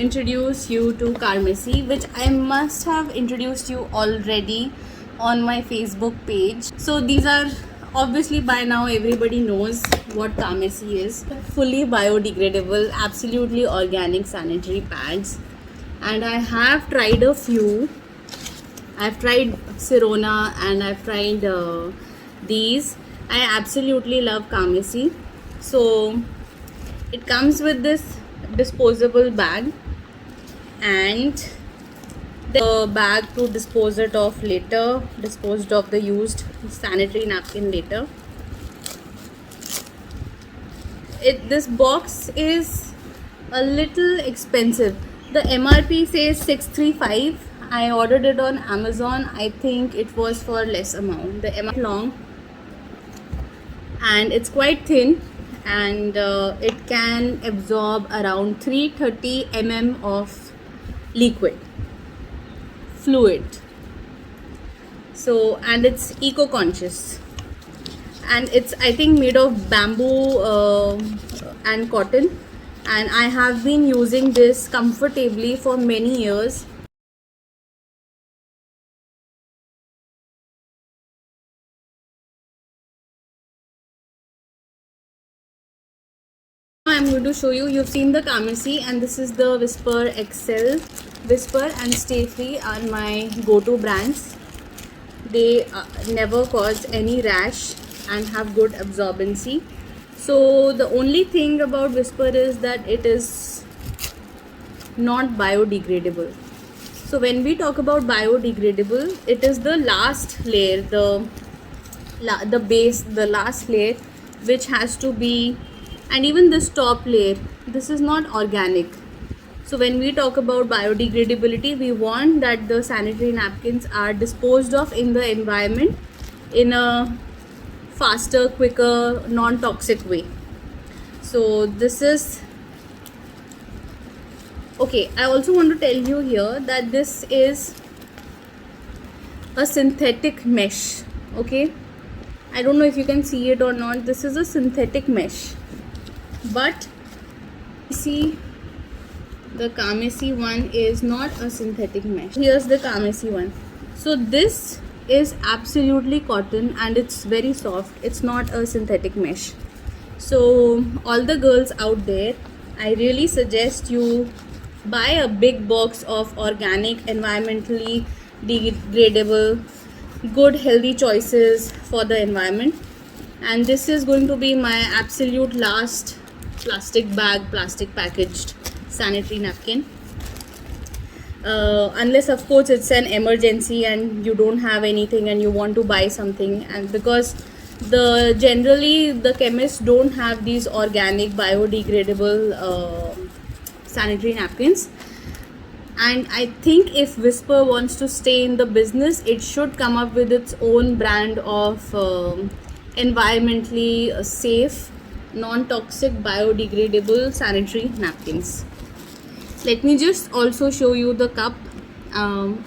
introduce you to Carmesy, which I must have introduced you already on my Facebook page. So these are obviously by now everybody knows what Carmesy is. Fully biodegradable, absolutely organic sanitary pads. And I have tried a few. I've tried Sirona and I've tried these. I absolutely love Carmesy. So it comes with this disposable bag and the bag to dispose it off later, disposed of the used sanitary napkin later. This box is a little expensive. The MRP says 635. I ordered it on Amazon. I think it was for less amount. The MRP long and it's quite thin, and it can absorb around 330 mm of liquid fluid. So, and it's eco-conscious, and it's I think made of bamboo and cotton, and I have been using this comfortably for many years. I'm going to show you. You've seen the Carmesy, and this is the Whisper XL. Whisper and Stay Free are my go-to brands. They never cause any rash and have good absorbency. So the only thing about Whisper is that it is not biodegradable. So when we talk about biodegradable, it is the last layer, the base, the last layer, which has to be, and even this top layer, this is not organic. So when we talk about biodegradability, we want that the sanitary napkins are disposed of in the environment in a faster, quicker, non-toxic way. So this is okay. I also want to tell you here that this is a synthetic mesh. Okay, I don't know if you can see it or not. This is a synthetic mesh, but see, the Carmesy one is not a synthetic mesh. Here's the Carmesy one. So this is absolutely cotton and it's very soft. It's not a synthetic mesh. So all the girls out there, I really suggest you buy a big box of organic, environmentally degradable, good healthy choices for the environment. And this is going to be my absolute last plastic bag, plastic packaged sanitary napkin, unless of course it's an emergency and you don't have anything and you want to buy something, and because generally the chemists don't have these organic biodegradable sanitary napkins. And I think if Whisper wants to stay in the business, it should come up with its own brand of environmentally safe, non-toxic, biodegradable sanitary napkins. Let me just also show you the cup.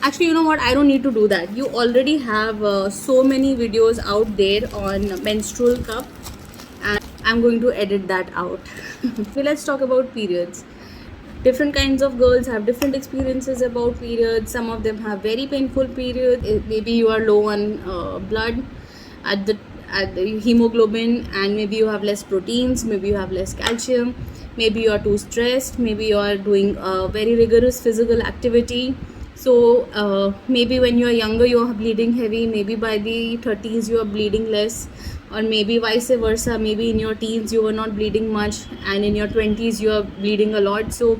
Actually, you know what, I don't need to do that. You already have so many videos out there on menstrual cup, and I'm going to edit that out. Okay, let's talk about periods. Different kinds of girls have different experiences about periods. Some of them have very painful periods. Maybe you are low on blood at the hemoglobin, and maybe you have less proteins, maybe you have less calcium, maybe you are too stressed, maybe you are doing very rigorous physical activity. So maybe when you are younger you are bleeding heavy, maybe by the 30s you are bleeding less, or maybe vice versa. Maybe in your teens you were not bleeding much and in your 20s you are bleeding a lot. So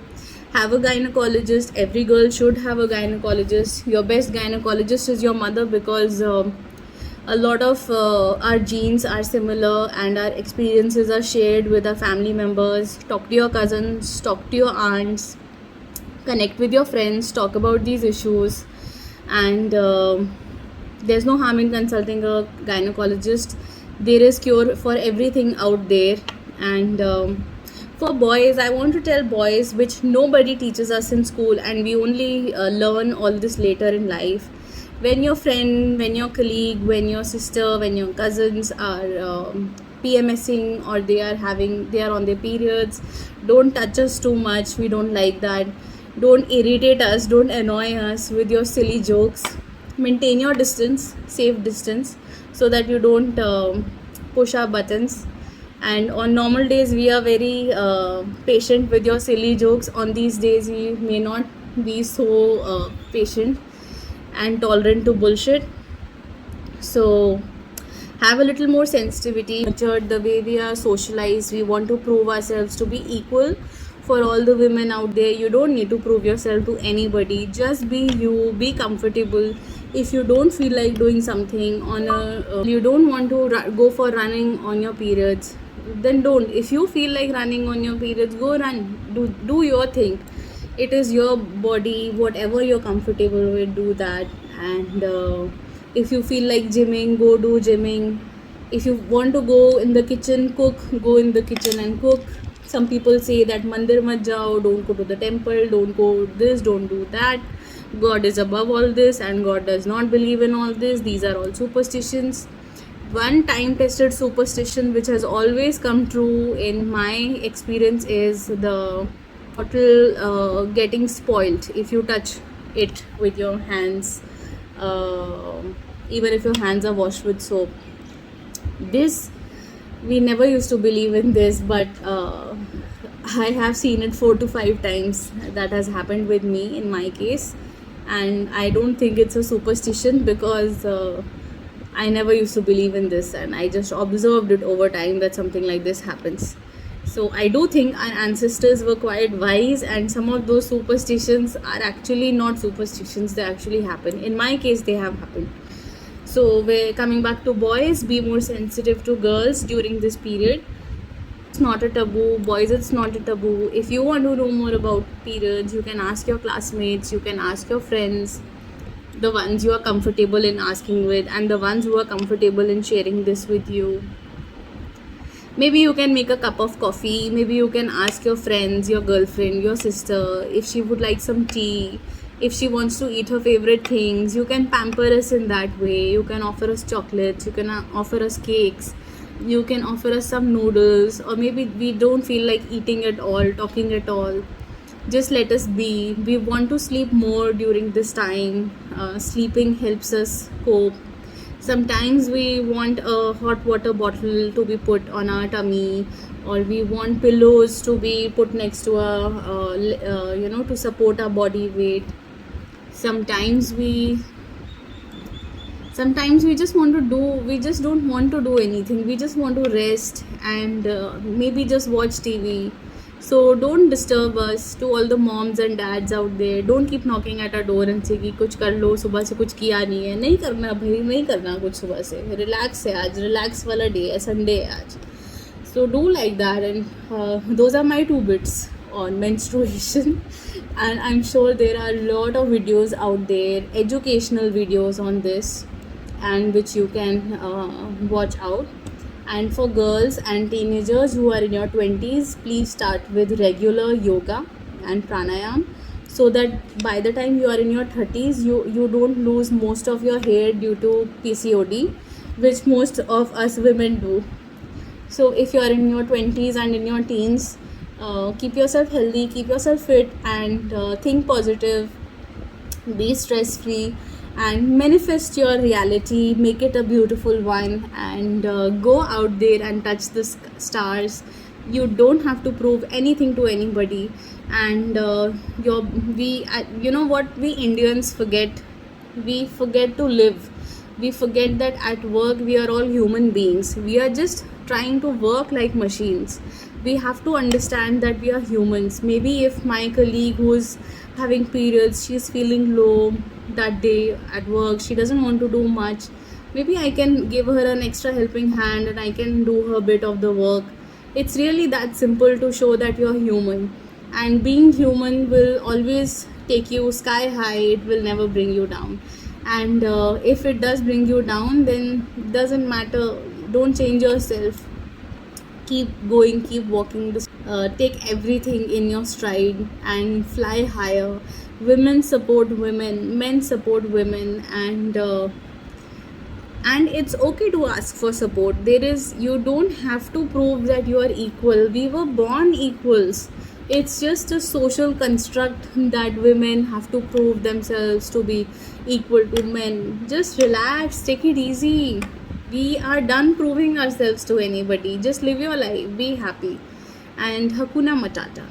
have a gynecologist. Every girl should have a gynecologist. Your best gynecologist is your mother, because a lot of our genes are similar and our experiences are shared with our family members. Talk to your cousins, talk to your aunts, connect with your friends, talk about these issues, and there's no harm in consulting a gynecologist. There is cure for everything out there. And for boys, I want to tell boys, which nobody teaches us in school, and we only learn all this later in life. When your friend, when your colleague, when your sister, when your cousins are PMSing, or they are on their periods, don't touch us too much. We don't like that. Don't irritate us, don't annoy us with your silly jokes. Maintain your distance, safe distance, so that you don't push our buttons. And on normal days, we are very patient with your silly jokes. On these days, we may not be so patient and tolerant to bullshit. So have a little more sensitivity. Nurtured the way we are socialized, we want to prove ourselves to be equal. For all the women out there, you don't need to prove yourself to anybody. Just be you, be comfortable. If you don't feel like doing something on a you don't want to go for running on your periods, then don't. If you feel like running on your periods, go run, do your thing. It is your body, whatever you're comfortable with, do that. And if you feel like gymming, go do gymming. If you want to go in the kitchen, cook, go in the kitchen and cook. Some people say that mandir mat jao, don't go to the temple, don't go this, don't do that. God is above all this and God does not believe in all this. These are all superstitions. One time tested superstition which has always come true in my experience is the bottle getting spoiled if you touch it with your hands, even if your hands are washed with soap. This, we never used to believe in this, but I have seen it 4 to 5 times. That has happened with me in my case, and I don't think it's a superstition because I never used to believe in this, and I just observed it over time that something like this happens. So I do think our ancestors were quite wise, and some of those superstitions are actually not superstitions, they actually happen. In my case, they have happened. So we're coming back to boys, be more sensitive to girls during this period. It's not a taboo. Boys, it's not a taboo. If you want to know more about periods, you can ask your classmates, you can ask your friends, the ones you are comfortable in asking with, and the ones who are comfortable in sharing this with you. Maybe you can make a cup of coffee. Maybe you can ask your friends, your girlfriend, your sister if she would like some tea, if she wants to eat her favorite things. You can pamper us in that way. You can offer us chocolates, you can offer us cakes, you can offer us some noodles, or maybe we don't feel like eating at all, talking at all. Just let us be. We want to sleep more during this time. Sleeping helps us cope. Sometimes we want a hot water bottle to be put on our tummy, or we want pillows to be put next to our to support our body weight. Sometimes we just don't want to do anything. We just want to rest and maybe just watch TV. So don't disturb us. To all the moms and dads out there, don't keep knocking at our door and say कि कुछ कर लो, सुबह से कुछ किया नहीं है. नहीं करना भाई, नहीं करना कुछ सुबह से. Relax है आज, relax वाला day है, Sunday है आज. So do like that. And those are my 2 bits on menstruation. And I'm sure there are a lot of videos out there, educational videos on this, and which you can watch out. And for girls and teenagers who are in your 20s, please start with regular yoga and pranayam, so that by the time you are in your 30s, you don't lose most of your hair due to PCOD, which most of us women do. So if you are in your 20s and in your teens, keep yourself healthy, keep yourself fit, and think positive, be stress free, and manifest your reality. Make it a beautiful one, and go out there and touch the stars. You don't have to prove anything to anybody. And you know what we Indians forget? We forget to live. We forget that at work we are all human beings. We are just trying to work like machines. We have to understand that we are humans. Maybe if my colleague who's having periods, she's feeling low that day at work, she doesn't want to do much, maybe I can give her an extra helping hand and I can do her bit of the work. It's really that simple to show that you're human. And being human will always take you sky high, it will never bring you down. And if it does bring you down, then it doesn't matter. Don't change yourself. Keep going, keep walking. Take everything in your stride and fly higher. Women support women, men support women, and it's okay to ask for support. You don't have to prove that you are equal. We were born equals. It's just a social construct that women have to prove themselves to be equal to men. Just relax, take it easy. We are done proving ourselves to anybody. Just live your life, be happy, and Hakuna Matata.